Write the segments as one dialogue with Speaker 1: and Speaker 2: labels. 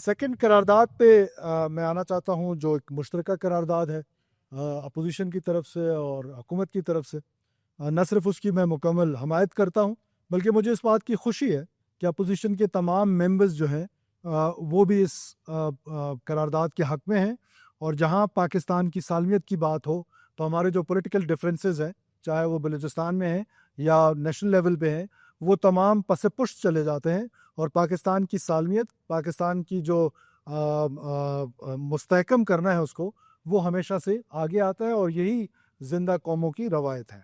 Speaker 1: Second قرارداد پہ میں آنا چاہتا ہوں، جو ایک مشترکہ قرارداد ہے اپوزیشن کی طرف سے اور حکومت کی طرف سے۔ نہ صرف اس کی میں مکمل حمایت کرتا ہوں، بلکہ مجھے اس بات کی خوشی ہے کہ اپوزیشن کے تمام ممبرز جو ہیں وہ بھی اس قرارداد کے حق میں ہیں، اور جہاں پاکستان کی سالمیت کی بات ہو تو ہمارے جو پولیٹیکل ڈفرینسز ہیں، چاہے وہ بلوچستان میں ہیں یا نیشنل لیول پہ ہیں، وہ تمام پس پشت چلے جاتے ہیں، اور پاکستان کی سالمیت، پاکستان کی جو مستحکم کرنا ہے اس کو، وہ ہمیشہ سے آگے آتا ہے، اور یہی زندہ قوموں کی روایت ہے۔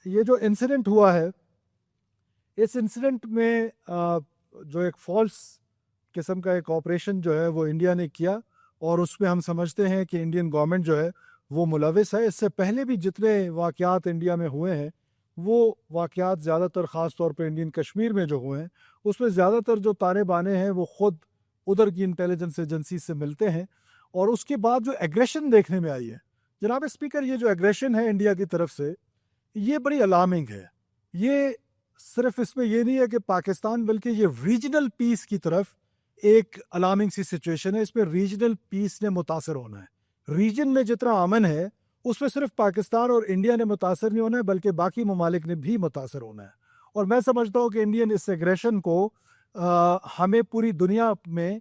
Speaker 1: یہ جو انسیڈنٹ ہوا ہے، اس انسیڈنٹ میں جو ایک فالس قسم کا ایک آپریشن جو ہے وہ انڈیا نے کیا، اور اس میں ہم سمجھتے ہیں کہ انڈین گورنمنٹ جو ہے وہ ملوث ہے۔ اس سے پہلے بھی جتنے واقعات انڈیا میں ہوئے ہیں، وہ واقعات زیادہ تر خاص طور پہ انڈین کشمیر میں جو ہوئے ہیں، اس میں زیادہ تر جو تانے بانے ہیں وہ خود ادھر کی انٹیلیجنس ایجنسی سے ملتے ہیں، اور اس کے بعد جو ایگریشن دیکھنے میں آئی ہے جناب اسپیکر، یہ جو ایگریشن ہے انڈیا کی طرف سے، یہ بڑی الارمنگ ہے۔ یہ صرف اس میں یہ نہیں ہے کہ پاکستان، بلکہ یہ ریجنل پیس کی طرف ایک الارمنگ سی سچویشن ہے۔ اس میں ریجنل پیس نے متاثر ہونا ہے۔ ریجن میں جتنا امن ہے، اس میں صرف پاکستان اور انڈیا نے متاثر نہیں ہونا ہے، بلکہ باقی ممالک نے بھی متاثر ہونا ہے۔ اور میں سمجھتا ہوں کہ انڈین اس ایگریشن کو ہمیں پوری دنیا میں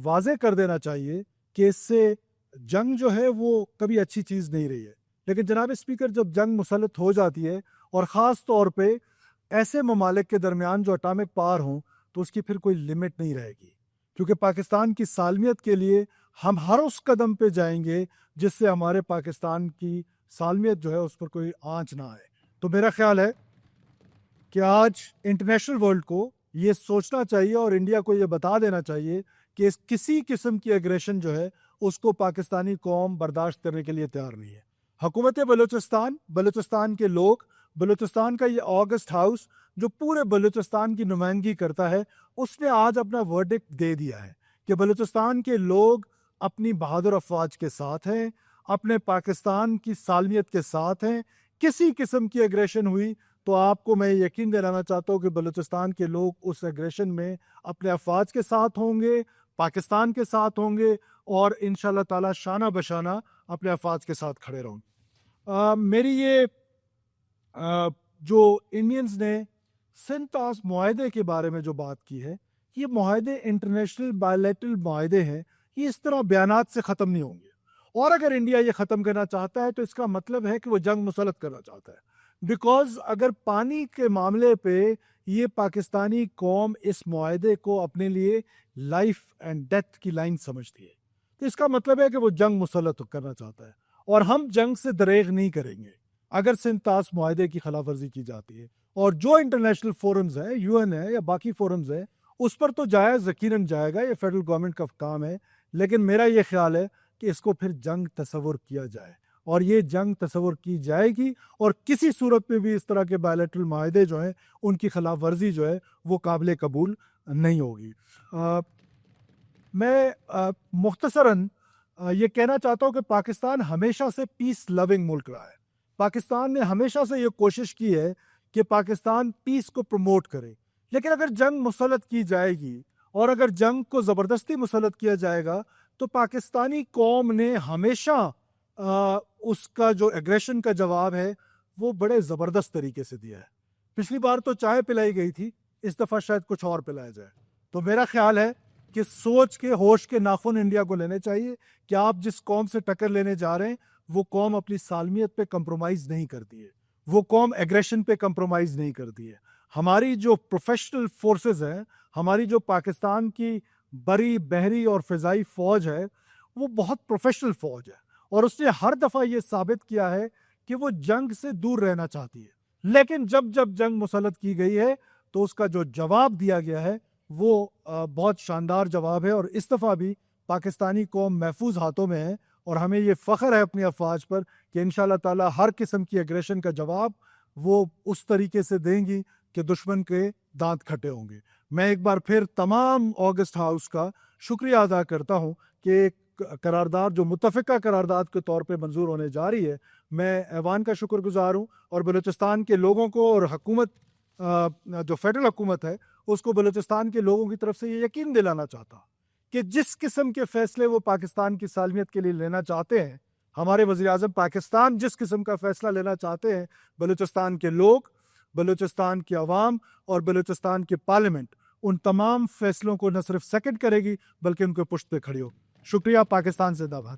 Speaker 1: واضح کر دینا چاہیے کہ اس سے جنگ جو ہے وہ کبھی اچھی چیز نہیں رہی ہے۔ لیکن جناب اسپیکر، جب جنگ مسلط ہو جاتی ہے، اور خاص طور پہ ایسے ممالک کے درمیان جو اٹامک پاور ہوں، تو اس کی پھر کوئی لمٹ نہیں رہے گی، کیونکہ پاکستان کی سالمیت کے لیے ہم ہر اس قدم پہ جائیں گے جس سے ہمارے پاکستان کی سالمیت جو ہے اس پر کوئی آنچ نہ آئے۔ تو میرا خیال ہے کہ آج انٹرنیشنل ورلڈ کو یہ سوچنا چاہیے اور انڈیا کو یہ بتا دینا چاہیے کہ اس کسی قسم کی ایگریشن جو ہے اس کو پاکستانی قوم برداشت کرنے کے لیے تیار نہیں ہے۔ حکومت بلوچستان، بلوچستان کے لوگ، بلوچستان کا یہ آگسٹ ہاؤس جو پورے بلوچستان کی نمائندگی کرتا ہے، اس نے آج اپنا ورڈکٹ دے دیا ہے کہ بلوچستان کے لوگ اپنی بہادر افواج کے ساتھ ہیں، اپنے پاکستان کی سالمیت کے ساتھ ہیں۔ کسی قسم کی ایگریشن ہوئی تو آپ کو میں یقین دلانا چاہتا ہوں کہ بلوچستان کے لوگ اس ایگریشن میں اپنے افواج کے ساتھ ہوں گے، پاکستان کے ساتھ ہوں گے، اور انشاءاللہ تعالی شانہ بشانہ اپنے افواج کے ساتھ کھڑے رہوں گے۔ میری یہ جو انڈینز نے سنتاس معاہدے کے بارے میں جو بات کی ہے، یہ معاہدے انٹرنیشنل بائیلیٹرل معاہدے ہیں، یہ اس طرح بیانات سے ختم نہیں ہوں گے۔ اور اگر انڈیا یہ ختم کرنا چاہتا ہے تو اس کا مطلب ہے کہ وہ جنگ مسلط کرنا چاہتا ہے، بیکاز اگر پانی کے معاملے پہ یہ پاکستانی قوم اس معاہدے کو اپنے لیے لائف اینڈ ڈیتھ کی لائن سمجھتی ہے، تو اس کا مطلب ہے کہ وہ جنگ مسلط کرنا چاہتا ہے، اور ہم جنگ سے دریغ نہیں کریں گے اگر سنتاس معاہدے کی خلاف ورزی کی جاتی ہے۔ اور جو انٹرنیشنل فورمز ہے، یو این ہے یا باقی فورمز ہے، اس پر تو جائز یقیناً جائے گا، یہ فیڈرل گورنمنٹ کا کام ہے، لیکن میرا یہ خیال ہے کہ اس کو پھر جنگ تصور کیا جائے، اور یہ جنگ تصور کی جائے گی، اور کسی صورت میں بھی اس طرح کے بائیلیٹرل معاہدے جو ہیں ان کی خلاف ورزی جو ہے وہ قابل قبول نہیں ہوگی۔ میں مختصراً یہ کہنا چاہتا ہوں کہ پاکستان ہمیشہ سے پیس لونگ ملک رہا ہے۔ پاکستان نے ہمیشہ سے یہ کوشش کی ہے کہ پاکستان پیس کو پروموٹ کرے، لیکن اگر جنگ مسلط کی جائے گی اور اگر جنگ کو زبردستی مسلط کیا جائے گا تو پاکستانی قوم نے ہمیشہ اس کا جو ایگریشن کا جواب ہے وہ بڑے زبردست طریقے سے دیا ہے۔ پچھلی بار تو چائے پلائی گئی تھی، اس دفعہ شاید کچھ اور پلایا جائے۔ تو میرا خیال ہے کہ سوچ کے ہوش کے ناخن انڈیا کو لینے چاہیے کہ آپ جس قوم سے ٹکر لینے جا رہے ہیں وہ قوم اپنی سالمیت پہ کمپرومائز نہیں کرتی ہے، وہ قوم ایگریشن پہ کمپرومائز نہیں کرتی ہے۔ ہماری جو پروفیشنل فورسز ہیں، ہماری جو پاکستان کی بری، بحری اور فضائی فوج ہے، وہ بہت پروفیشنل فوج ہے، اور اس نے ہر دفعہ یہ ثابت کیا ہے کہ وہ جنگ سے دور رہنا چاہتی ہے۔ لیکن جب جب جنگ مسلط کی گئی ہے تو اس کا جو جواب دیا گیا ہے وہ بہت شاندار جواب ہے، اور اس دفعہ بھی پاکستانی قوم محفوظ ہاتھوں میں ہے، اور ہمیں یہ فخر ہے اپنی افواج پر کہ انشاءاللہ تعالی ہر قسم کی ایگریشن کا جواب وہ اس طریقے سے دیں گی کہ دشمن کے دانت کھٹے ہوں گے۔ میں ایک بار پھر تمام آگسٹ ہاؤس کا شکریہ ادا کرتا ہوں کہ ایک قرارداد جو متفقہ قرارداد کے طور پہ منظور ہونے جا رہی ہے، میں ایوان کا شکر گزار ہوں، اور بلوچستان کے لوگوں کو اور حکومت جو فیڈرل حکومت ہے اس کو بلوچستان کے لوگوں کی طرف سے یہ یقین دلانا چاہتا کہ جس قسم کے فیصلے وہ پاکستان کی سالمیت کے لیے لینا چاہتے ہیں، ہمارے وزیر اعظم پاکستان جس قسم کا فیصلہ لینا چاہتے ہیں، بلوچستان کے لوگ، بلوچستان کی عوام اور بلوچستان کی پارلیمنٹ ان تمام فیصلوں کو نہ صرف سیکنڈ کرے گی بلکہ ان کے پشت پہ کھڑی ہو. شکریہ. پاکستان زندہ باد.